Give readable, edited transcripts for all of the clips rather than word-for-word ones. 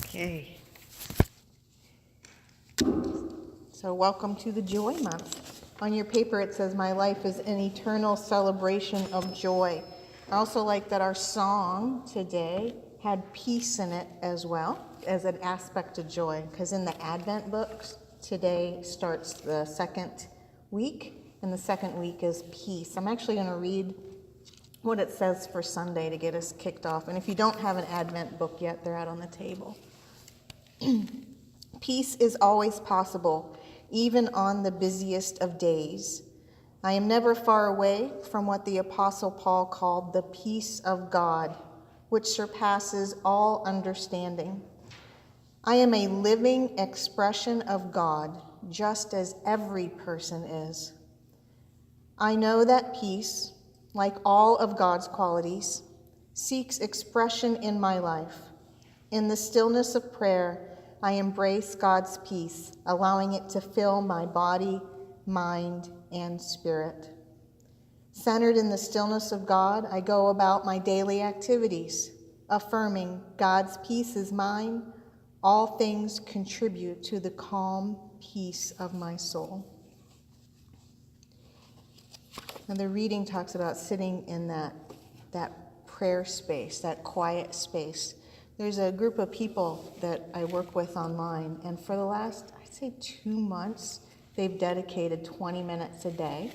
Okay. So welcome to the Joy Month. On your paper it says, "My life is an eternal celebration of joy." I also like that our song today had peace in it as well as an aspect of joy, because in the Advent books, today starts the second week, and the second week is peace. I'm actually going to read what it says for Sunday to get us kicked off. And if you don't have an Advent book yet, they're out on the table. Peace is always possible, even on the busiest of days. I am never far away from what the Apostle Paul called the peace of God, which surpasses all understanding. I am a living expression of God, just as every person is. I know that peace, like all of God's qualities, seeks expression in my life. In the stillness of prayer, I embrace God's peace, allowing it to fill my body, mind, and spirit. Centered in the stillness of God, I go about my daily activities, affirming God's peace is mine. All things contribute to the calm peace of my soul. And the reading talks about sitting in that prayer space, that quiet space. There's a group of people that I work with online, and for the last, I'd say 2 months, they've dedicated 20 minutes a day.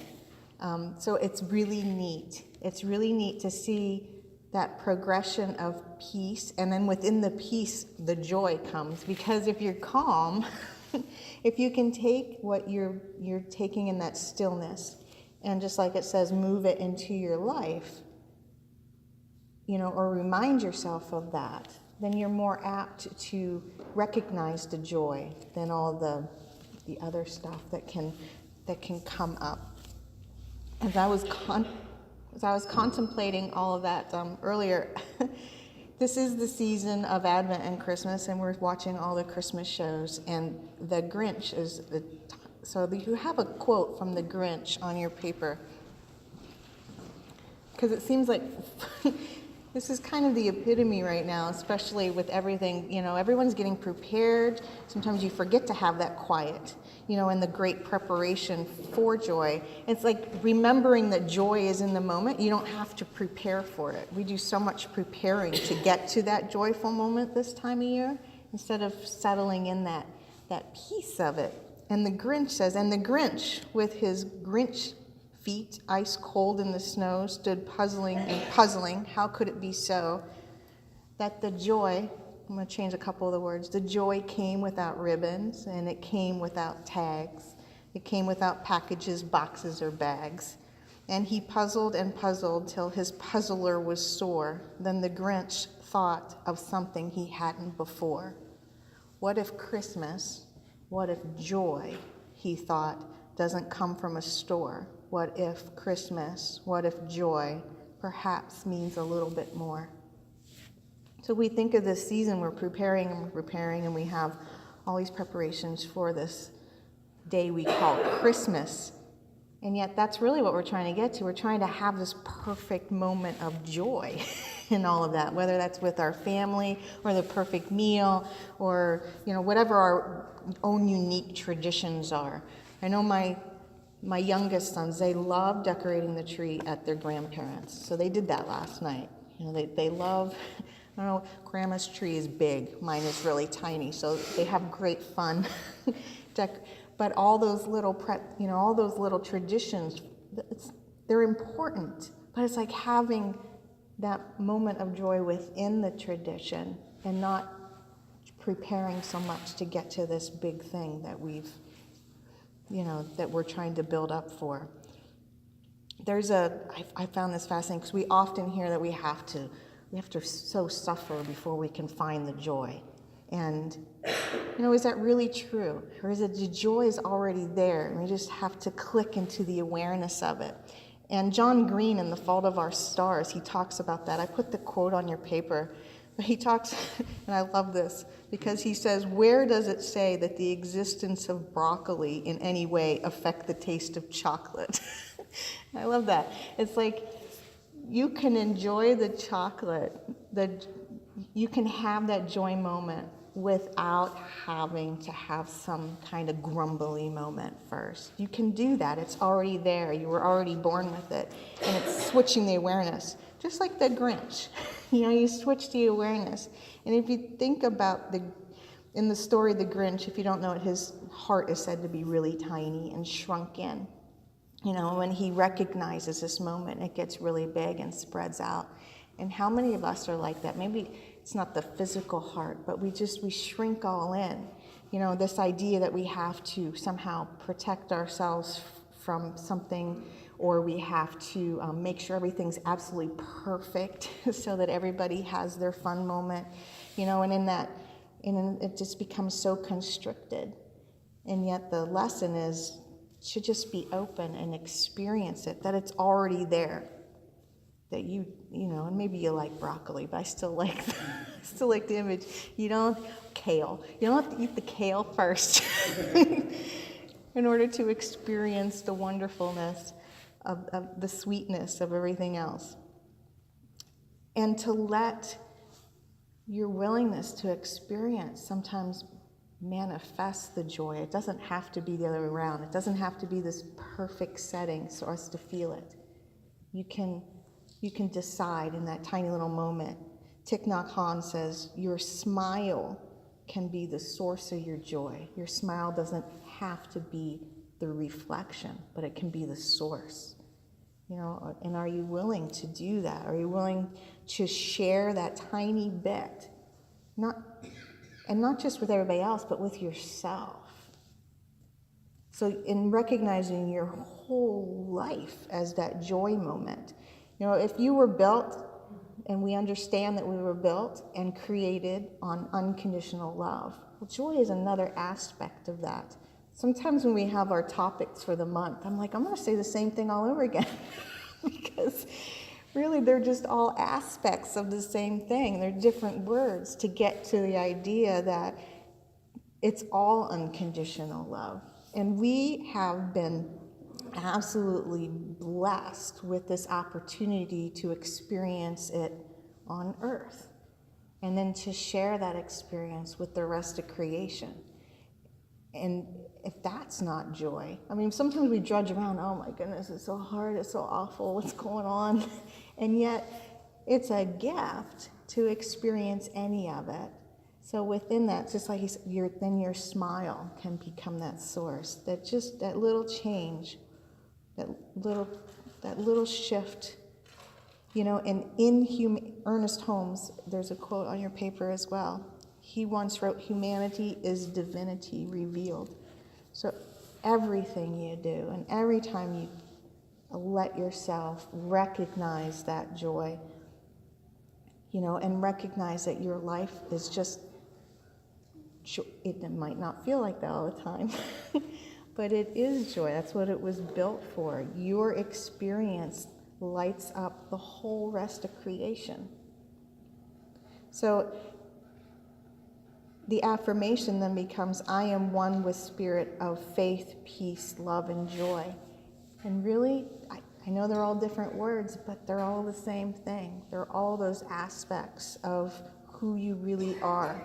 So it's really neat. It's really neat to see that progression of peace, and then within the peace, the joy comes. Because if you're calm, if you can take what you're taking in that stillness, and just like it says, move it into your life, or remind yourself of that, then you're more apt to recognize the joy than all the other stuff that can come up. As I was contemplating all of that earlier, this is the season of Advent and Christmas, and we're watching all the Christmas shows, and the Grinch is so you have a quote from the Grinch on your paper, because it seems like this is kind of the epitome right now, especially with everything, everyone's getting prepared. Sometimes you forget to have that quiet, and the great preparation for joy. It's like remembering that joy is in the moment. You don't have to prepare for it. We do so much preparing to get to that joyful moment this time of year, instead of settling in that piece of it. And the Grinch says, "And the Grinch, with his Grinch-feet ice cold in the snow, stood puzzling, how could it be so, that the joy," I'm going to change a couple of the words, "the joy came without ribbons, and it came without tags. It came without packages, boxes, or bags. And he puzzled and puzzled till his puzzler was sore. Then the Grinch thought of something he hadn't before. What if Christmas, what if joy, he thought, doesn't come from a store? What if Christmas, what if joy, perhaps means a little bit more?" So we think of this season, we're preparing, and we have all these preparations for this day we call Christmas. And yet that's really what we're trying to get to. We're trying to have this perfect moment of joy in all of that, whether that's with our family or the perfect meal or, whatever our own unique traditions are. I know my youngest sons, they love decorating the tree at their grandparents'. So they did that last night. They love, I don't know, Grandma's tree is big. Mine is really tiny. So they have great fun. But all those little all those little traditions, they're important. But it's like having that moment of joy within the tradition and not preparing so much to get to this big thing that that we're trying to build up for. I found this fascinating, because we often hear that we have to so suffer before we can find the joy. And, is that really true? Or is it the joy is already there, and we just have to click into the awareness of it? And John Green, in The Fault of Our Stars, he talks about that. I put the quote on your paper. But he talks, and I love this, because he says, "Where does it say that the existence of broccoli in any way affect the taste of chocolate?" I love that. It's like you can enjoy the chocolate, you can have that joy moment without having to have some kind of grumbly moment first. You can do that. It's already there. You were already born with it. And it's switching the awareness, just like the Grinch. You switch the awareness. And if you think about in the story, the Grinch, if you don't know it, his heart is said to be really tiny and shrunk in. When he recognizes this moment, it gets really big and spreads out. And how many of us are like that? Maybe it's not the physical heart, but we shrink all in. This idea that we have to somehow protect ourselves from something, or we have to make sure everything's absolutely perfect so that everybody has their fun moment, and it just becomes so constricted. And yet the lesson is to just be open and experience it, that it's already there. That and maybe you like broccoli, but I still like the image. Kale. You don't have to eat the kale first in order to experience the wonderfulness of the sweetness of everything else. And to let your willingness to experience sometimes manifest the joy. It doesn't have to be the other way around. It doesn't have to be this perfect setting for us to feel it. You can decide in that tiny little moment. Thich Nhat Hanh says, your smile can be the source of your joy. Your smile doesn't have to be the reflection, but it can be the source. And are you willing to do that? Are you willing to share that tiny bit? Not just with everybody else, but with yourself. So in recognizing your whole life as that joy moment, if you were built, and we understand that we were built and created on unconditional love, well, joy is another aspect of that. Sometimes when we have our topics for the month, I'm like, I'm going to say the same thing all over again because really they're just all aspects of the same thing. They're different words to get to the idea that it's all unconditional love. And we have been absolutely blessed with this opportunity to experience it on earth and then to share that experience with the rest of creation. And if that's not joy, sometimes we drudge around, oh my goodness, it's so hard, it's so awful, what's going on? And yet it's a gift to experience any of it. So within that, just like he said, then your smile can become that source, that little change, that little shift, and Ernest Holmes, there's a quote on your paper as well. He once wrote, humanity is divinity revealed. So everything you do, and every time you let yourself recognize that joy, and recognize that your life is just, it might not feel like that all the time, but it is joy. That's what it was built for. Your experience lights up the whole rest of creation. So the affirmation then becomes, I am one with spirit of faith, peace, love, and joy. And really, I know they're all different words, but they're all the same thing. They're all those aspects of who you really are.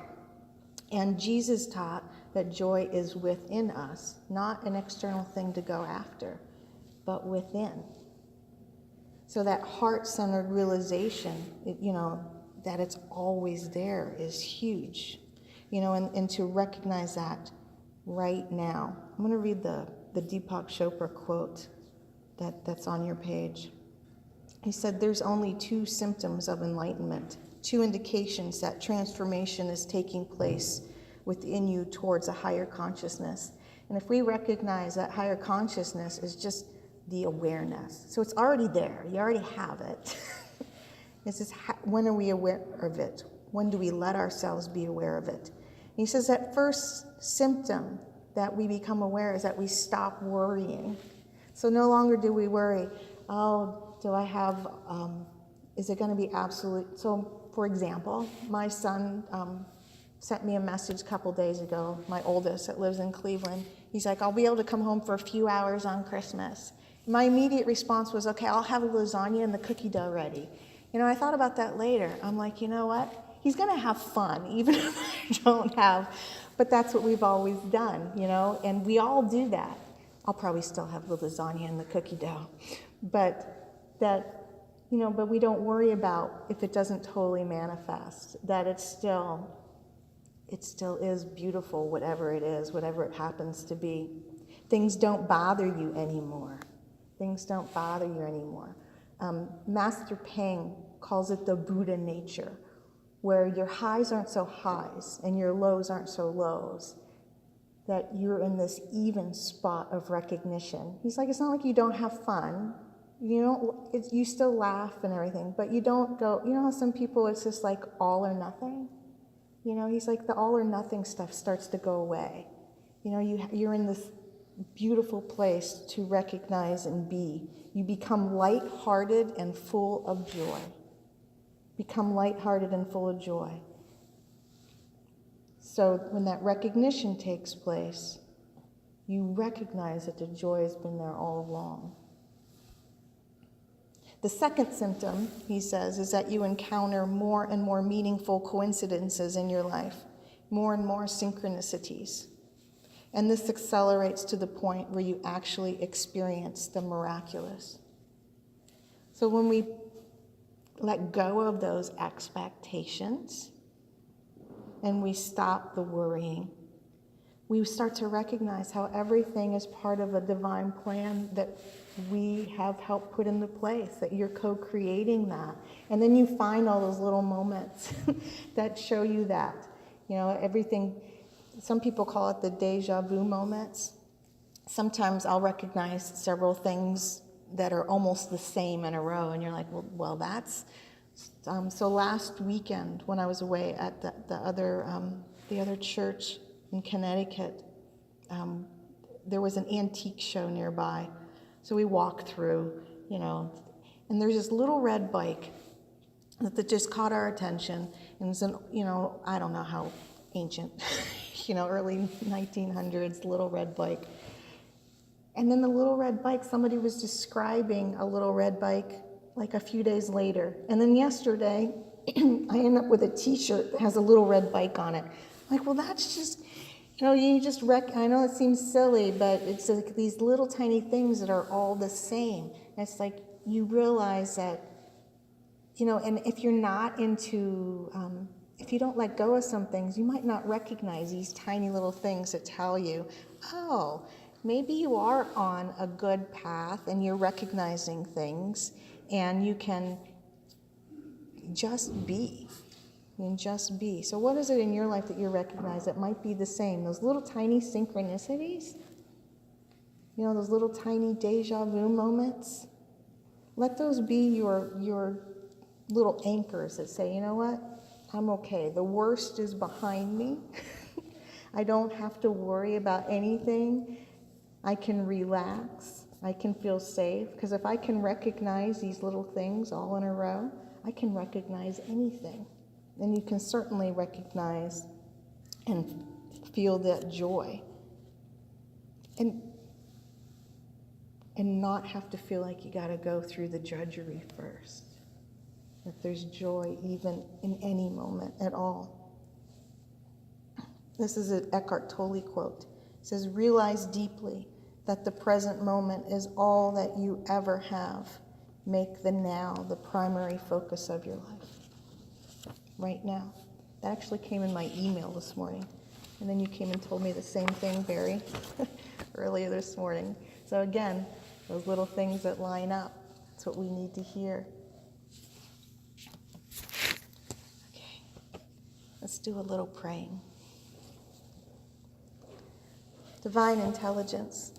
And Jesus taught that joy is within us, not an external thing to go after, but within. So that heart-centered realization, that it's always there is huge. And to recognize that right now. I'm going to read the Deepak Chopra quote that's on your page. He said, there's only 2 symptoms of enlightenment, 2 indications that transformation is taking place within you towards a higher consciousness. And if we recognize that higher consciousness is just the awareness, so it's already there, you already have it. It's just, when are we aware of it? When do we let ourselves be aware of it? And he says that first symptom that we become aware is that we stop worrying. So no longer do we worry, do I have, is it going to be absolute? So for example, my son sent me a message a couple days ago, my oldest that lives in Cleveland. He's like, I'll be able to come home for a few hours on Christmas. My immediate response was, okay, I'll have the lasagna and the cookie dough ready. I thought about that later. I'm like, you know what? he's going to have fun, even if I don't have. But that's what we've always done, and we all do that. I'll probably still have the lasagna and the cookie dough. But but we don't worry about if it doesn't totally manifest, that it still is beautiful, whatever it is, whatever it happens to be. Things don't bother you anymore. Things don't bother you anymore. Master Peng calls it the Buddha nature, where your highs aren't so highs and your lows aren't so lows, that you're in this even spot of recognition. He's like, it's not like you don't have fun. You still laugh and everything, but you don't go, how some people, it's just like all or nothing? He's like, the all or nothing stuff starts to go away. You're in this beautiful place to recognize and be. You become lighthearted and full of joy. Become lighthearted and full of joy. So when that recognition takes place, you recognize that the joy has been there all along. The second symptom, he says, is that you encounter more and more meaningful coincidences in your life, more and more synchronicities. And this accelerates to the point where you actually experience the miraculous. So when we let go of those expectations and we stop the worrying, we start to recognize how everything is part of a divine plan that we have helped put into place, that you're co-creating that. And then you find all those little moments that show you that. Everything, some people call it the deja vu moments. Sometimes I'll recognize several things that are almost the same in a row, and you're like, well that's... So last weekend when I was away at the other church in Connecticut, there was an antique show nearby. So we walked through, and there's this little red bike that just caught our attention. And it's I don't know how ancient, early 1900s little red bike. And then the little red bike, somebody was describing a little red bike like a few days later. And then yesterday, I end up with a t-shirt that has a little red bike on it. I'm like, well, that's just, you just I know it seems silly, but it's like these little tiny things that are all the same. And it's like you realize that, and if you're not into, if you don't let go of some things, you might not recognize these tiny little things that tell you, oh, maybe you are on a good path and you're recognizing things and you can just be. And just be. So what is it in your life that you recognize that might be the same? Those little tiny synchronicities? Those little tiny deja vu moments? Let those be your little anchors that say, you know what? I'm okay. The worst is behind me. I don't have to worry about anything. I can relax. I can feel safe. Because if I can recognize these little things all in a row, I can recognize anything. And you can certainly recognize and feel that joy. And not have to feel like you got to go through the drudgery first. That there's joy even in any moment at all. This is an Eckhart Tolle quote. It says, realize deeply that the present moment is all that you ever have. Make the now the primary focus of your life. Right now. That actually came in my email this morning. And then you came and told me the same thing, Barry, earlier this morning. So again, those little things that line up, that's what we need to hear. Okay, let's do a little praying. Divine intelligence,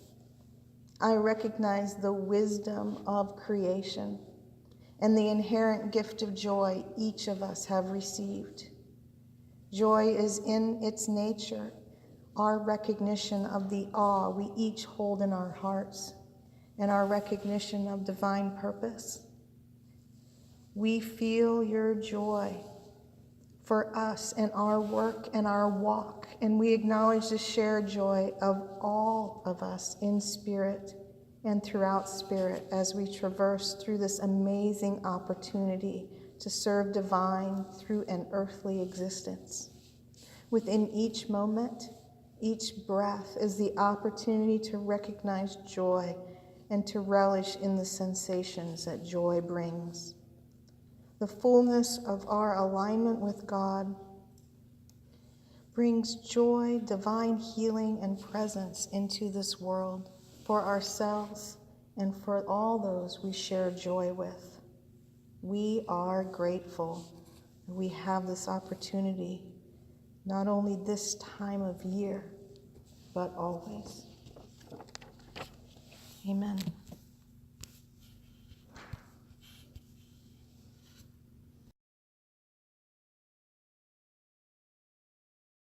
I recognize the wisdom of creation and the inherent gift of joy each of us have received. Joy is in its nature our recognition of the awe we each hold in our hearts and our recognition of divine purpose. We feel your joy for us and our work and our walk, and we acknowledge the shared joy of all of us in spirit and throughout spirit as we traverse through this amazing opportunity to serve divine through an earthly existence. Within each moment, each breath is the opportunity to recognize joy and to relish in the sensations that joy brings. The fullness of our alignment with God brings joy, divine healing, and presence into this world for ourselves and for all those we share joy with. We are grateful that we have this opportunity, not only this time of year, but always. Amen.